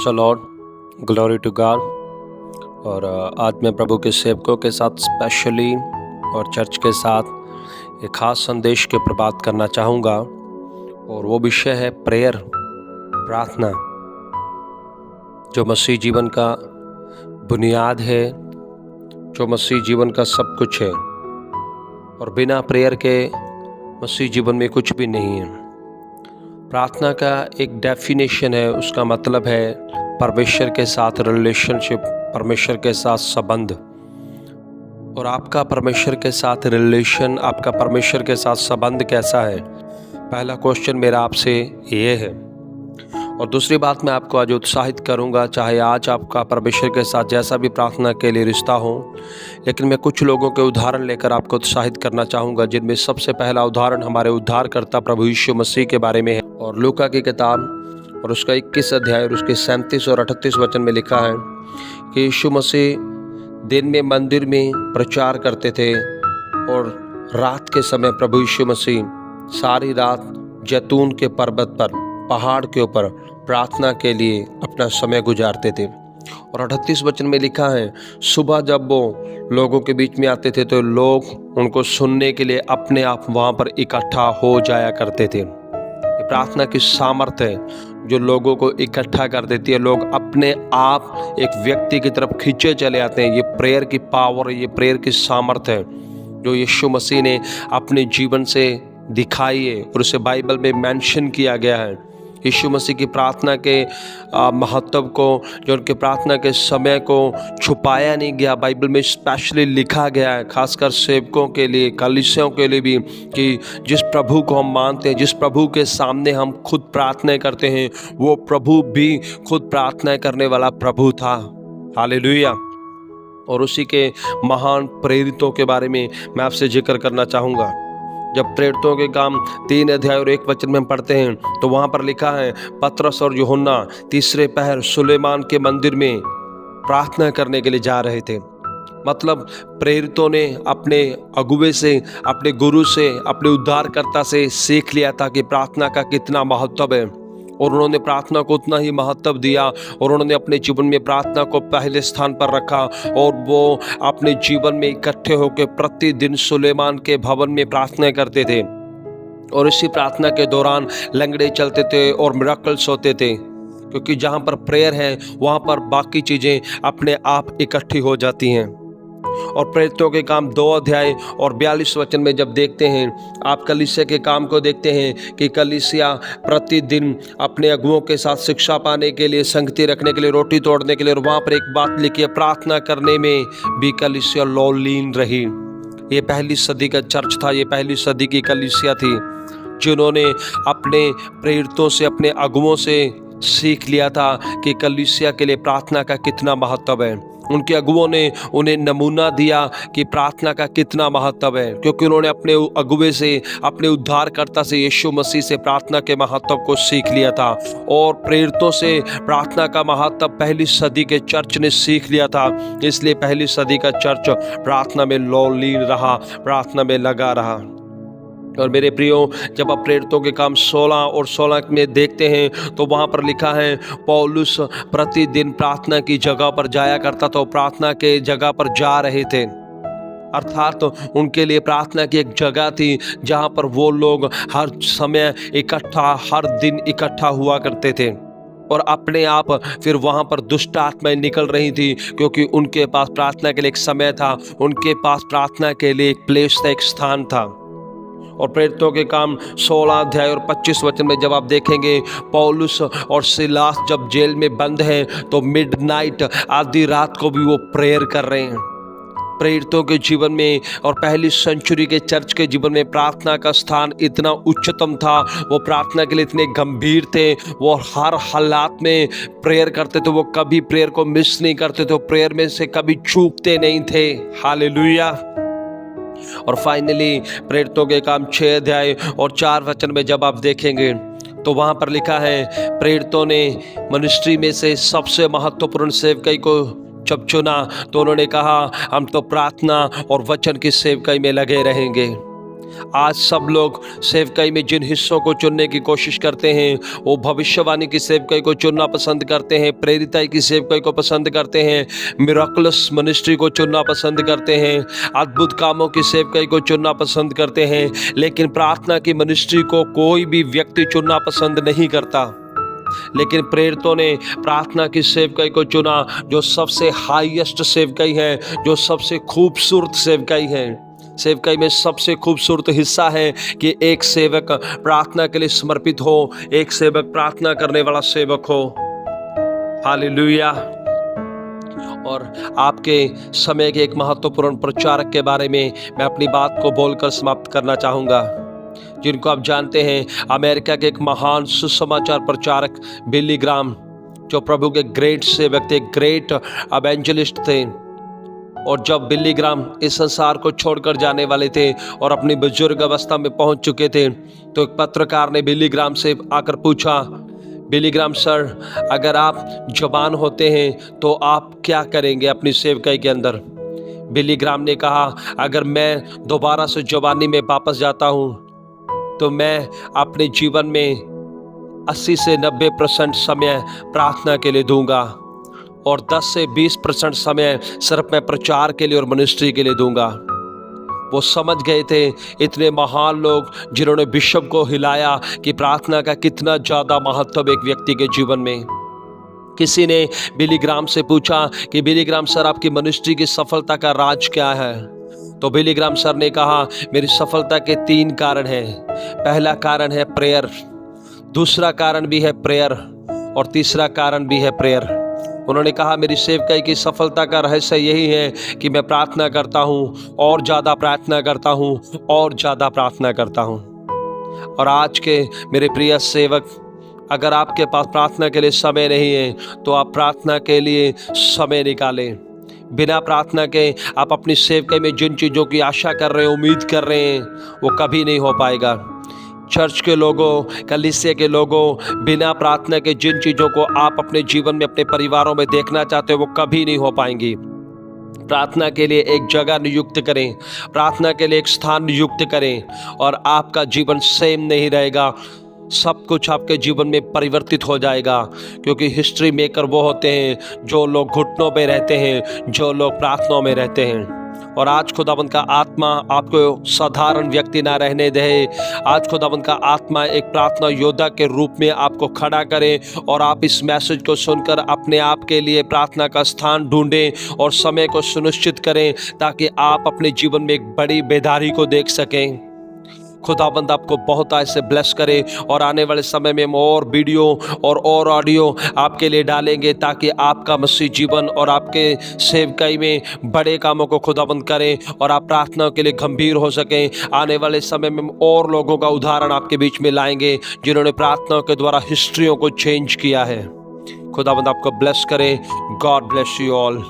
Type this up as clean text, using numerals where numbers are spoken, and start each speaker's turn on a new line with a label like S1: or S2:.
S1: The Lord, glory to God. और आज मैं प्रभु के सेवकों के साथ स्पेशली और चर्च के साथ एक ख़ास संदेश के ऊपर बात करना चाहूँगा, और वो विषय है प्रेयर, प्रार्थना, जो मसीह जीवन का बुनियाद है, जो मसीह जीवन का सब कुछ है। और बिना प्रेयर के मसीह जीवन में कुछ भी नहीं है। प्रार्थना का एक डेफिनेशन है, उसका मतलब है परमेश्वर के साथ रिलेशनशिप, परमेश्वर के साथ संबंध। और आपका परमेश्वर के साथ रिलेशन, आपका परमेश्वर के साथ संबंध कैसा है? पहला क्वेश्चन मेरा आपसे ये है। और दूसरी बात मैं आपको आज उत्साहित करूंगा, चाहे आज आपका परमेश्वर के साथ जैसा भी प्रार्थना के लिए रिश्ता हो, लेकिन मैं कुछ लोगों के उदाहरण लेकर आपको उत्साहित करना चाहूँगा, जिनमें सबसे पहला उदाहरण हमारे उद्धारकर्ता प्रभु यीशु मसीह के बारे में है। और लूका की किताब और उसका 21 अध्याय और उसके 37 और 38 वचन में लिखा है कि यीशु मसीह दिन में मंदिर में प्रचार करते थे, और रात के समय प्रभु यीशु मसीह सारी रात जैतून के पर्वत पर, पहाड़ के ऊपर प्रार्थना के लिए अपना समय गुजारते थे। और 38 वचन में लिखा है, सुबह जब वो लोगों के बीच में आते थे तो लोग उनको सुनने के लिए अपने आप वहाँ पर इकट्ठा हो जाया करते थे। ये प्रार्थना की सामर्थ्य है जो लोगों को इकट्ठा कर देती है। लोग अपने आप एक व्यक्ति की तरफ खींचे चले आते हैं। ये प्रेयर की पावर, ये प्रेयर की सामर्थ्य है जो यीशु मसीह ने अपने जीवन से दिखाई है, और उसे बाइबल में मेंशन किया गया है। यीशु मसीह की प्रार्थना के महत्व को, जो उनके प्रार्थना के समय को छुपाया नहीं गया, बाइबल में स्पेशली लिखा गया है, खासकर सेवकों के लिए, कलीसियों के लिए भी, कि जिस प्रभु को हम मानते हैं, जिस प्रभु के सामने हम खुद प्रार्थनाएं करते हैं, वो प्रभु भी खुद प्रार्थनाएं करने वाला प्रभु था। हालेलुया। और उसी के महान प्रेरितों के बारे में मैं आपसे जिक्र करना चाहूँगा। जब प्रेरितों के काम 3 अध्याय और 1 वचन में हम पढ़ते हैं तो वहाँ पर लिखा है, पतरस और यूहन्ना तीसरे पहर सुलेमान के मंदिर में प्रार्थना करने के लिए जा रहे थे। मतलब प्रेरितों ने अपने अगुवे से, अपने गुरु से, अपने उद्धारकर्ता से सीख लिया था कि प्रार्थना का कितना महत्व है, और उन्होंने प्रार्थना को उतना ही महत्व दिया, और उन्होंने अपने जीवन में प्रार्थना को पहले स्थान पर रखा, और वो अपने जीवन में इकट्ठे होकर प्रतिदिन सुलेमान के भवन में प्रार्थना करते थे। और इसी प्रार्थना के दौरान लंगड़े चलते थे और मिरेकल्स होते थे, क्योंकि जहाँ पर प्रेयर है वहाँ पर बाकी चीज़ें अपने आप इकट्ठी हो जाती हैं। और प्रेरितों के काम 2 अध्याय और 42 वचन में जब देखते हैं, आप कलीसिया के काम को देखते हैं कि कलीसिया प्रतिदिन अपने अगुओं के साथ शिक्षा पाने के लिए, संगति रखने के लिए, रोटी तोड़ने के लिए, और वहाँ पर एक बात लिखी है, प्रार्थना करने में भी कलीसिया लौलीन रही। ये पहली सदी का चर्च था, ये पहली सदी की कलीसिया थी, जिन्होंने अपने प्रेरितों से, अपने अगुओं से सीख लिया था कि कलीसिया के लिए प्रार्थना का कितना महत्व है। उनके अगुओं ने उन्हें नमूना दिया कि प्रार्थना का कितना महत्व है, क्योंकि उन्होंने अपने अगुवे से, अपने उद्धारकर्ता से, यीशु मसीह से प्रार्थना के महत्व को सीख लिया था। और प्रेरितों से प्रार्थना का महत्व पहली सदी के चर्च ने सीख लिया था, इसलिए पहली सदी का चर्च प्रार्थना में लौलीन रहा, प्रार्थना में लगा रहा। और मेरे प्रियो, जब आप प्रेरितों के काम 16 और 16 में देखते हैं तो वहाँ पर लिखा है, पौलुस प्रतिदिन प्रार्थना की जगह पर जाया करता था, प्रार्थना के जगह पर जा रहे थे। अर्थात उनके लिए प्रार्थना की एक जगह थी जहाँ पर वो लोग हर समय इकट्ठा, हर दिन इकट्ठा हुआ करते थे। और अपने आप फिर वहाँ पर दुष्ट आत्माएं निकल रही थी, क्योंकि उनके पास प्रार्थना के लिए एक समय था, उनके पास प्रार्थना के लिए एक प्लेस था, एक स्थान था। और प्रेरितों के काम 16 अध्याय और 25 वचन में जब आप देखेंगे, पौलुस और सिलास जब जेल में बंद हैं तो मिडनाइट, आधी रात को भी वो प्रेयर कर रहे हैं। प्रेरितों के जीवन में और पहली सेंचुरी के चर्च के जीवन में प्रार्थना का स्थान इतना उच्चतम था, वो प्रार्थना के लिए इतने गंभीर थे, वो हर हालात में प्रेयर करते थे, वो कभी प्रेयर को मिस नहीं करते थे, प्रेयर में से कभी चूकते नहीं थे। हालेलुया। और फाइनली प्रेरितों के काम 6 अध्याय और 4 वचन में जब आप देखेंगे तो वहाँ पर लिखा है, प्रेरितों ने मिनिस्ट्री में से सबसे महत्वपूर्ण सेवकाई को जब चुना तो उन्होंने कहा, हम तो प्रार्थना और वचन की सेवकाई में लगे रहेंगे। आज सब लोग सेवकाई में जिन हिस्सों को चुनने की कोशिश करते हैं, वो भविष्यवाणी की सेवकाई को चुनना पसंद करते हैं, प्रेरिताई की सेवकाई को पसंद करते हैं, मिराकुलस मिनिस्ट्री को चुनना पसंद करते हैं, अद्भुत कामों की सेवकाई को चुनना पसंद करते हैं, लेकिन प्रार्थना की मिनिस्ट्री को कोई भी व्यक्ति चुनना पसंद नहीं करता। लेकिन प्रेरितों ने प्रार्थना की सेवकाई को चुना, जो सबसे हाईएस्ट सेवकाई है, जो सबसे खूबसूरत सेवकाई है। सेवकाई में सबसे खूबसूरत हिस्सा है कि एक सेवक प्रार्थना के लिए समर्पित हो, एक सेवक प्रार्थना करने वाला सेवक हो। हालेलुया। और आपके समय के एक महत्वपूर्ण प्रचारक के बारे में मैं अपनी बात को बोलकर समाप्त करना चाहूँगा, जिनको आप जानते हैं, अमेरिका के एक महान सुसमाचार प्रचारक बिली ग्राम, जो प्रभु के ग्रेट सेवक थे, ग्रेट एवेंजलिस्ट थे। और जब बिली ग्राम इस संसार को छोड़कर जाने वाले थे और अपनी बुजुर्ग अवस्था में पहुंच चुके थे, तो एक पत्रकार ने बिली ग्राम से आकर पूछा, बिली ग्राम सर, अगर आप जवान होते हैं तो आप क्या करेंगे अपनी सेवकाई के अंदर? बिली ग्राम ने कहा, अगर मैं दोबारा से जवानी में वापस जाता हूं तो मैं अपने जीवन में 80 से 90% समय प्रार्थना के लिए दूंगा और 10 से 20% समय सिर्फ मैं प्रचार के लिए और मिनिस्ट्री के लिए दूंगा। वो समझ गए थे, इतने महान लोग जिन्होंने विश्व को हिलाया, कि प्रार्थना का कितना ज़्यादा महत्व एक व्यक्ति के जीवन में। किसी ने बिली ग्राम से पूछा कि बिली ग्राम सर, आपकी मिनिस्ट्री की सफलता का राज क्या है? तो बिली ग्राम सर ने कहा, मेरी सफलता के 3 कारण हैं। पहला कारण है प्रेयर, दूसरा कारण भी है प्रेयर और तीसरा कारण भी है प्रेयर। उन्होंने कहा, मेरी सेवकाई की सफलता का रहस्य यही है कि मैं प्रार्थना करता हूँ और ज़्यादा प्रार्थना करता हूँ और ज़्यादा प्रार्थना करता हूँ। और आज के मेरे प्रिय सेवक, अगर आपके पास प्रार्थना के लिए समय नहीं है तो आप प्रार्थना के लिए समय निकालें। बिना प्रार्थना के आप अपनी सेवकाई में जिन चीज़ों की आशा कर रहे हैं, उम्मीद कर रहे हैं, वो कभी नहीं हो पाएगा। चर्च के लोगों, कलीसिया के लोगों, बिना प्रार्थना के जिन चीज़ों को आप अपने जीवन में, अपने परिवारों में देखना चाहते हो, वो कभी नहीं हो पाएंगी। प्रार्थना के लिए एक जगह नियुक्त करें, प्रार्थना के लिए एक स्थान नियुक्त करें और आपका जीवन सेम नहीं रहेगा। सब कुछ आपके जीवन में परिवर्तित हो जाएगा, क्योंकि हिस्ट्री मेकर वो होते हैं जो लोग घुटनों पे रहते हैं, जो लोग प्रार्थनाओं में रहते हैं। और आज खुदावंद का आत्मा आपको साधारण व्यक्ति ना रहने दे। आज खुदावंद का आत्मा एक प्रार्थना योद्धा के रूप में आपको खड़ा करे और आप इस मैसेज को सुनकर अपने आप के लिए प्रार्थना का स्थान ढूंढें और समय को सुनिश्चित करें, ताकि आप अपने जीवन में एक बड़ी बेदारी को देख सकें। खुदाबंद आपको बहुत ऐसे ब्लेस करे और आने वाले समय में हम और वीडियो और ऑडियो आपके लिए डालेंगे, ताकि आपका मसीह जीवन और आपके सेवकाई में बड़े कामों को खुदाबंद करें और आप प्रार्थना के लिए गंभीर हो सकें। आने वाले समय में हम और लोगों का उदाहरण आपके बीच में लाएंगे जिन्होंने प्रार्थनाओं के द्वारा हिस्ट्रियों को चेंज किया है। खुदाबंद आपको ब्लेस करे। God bless you all.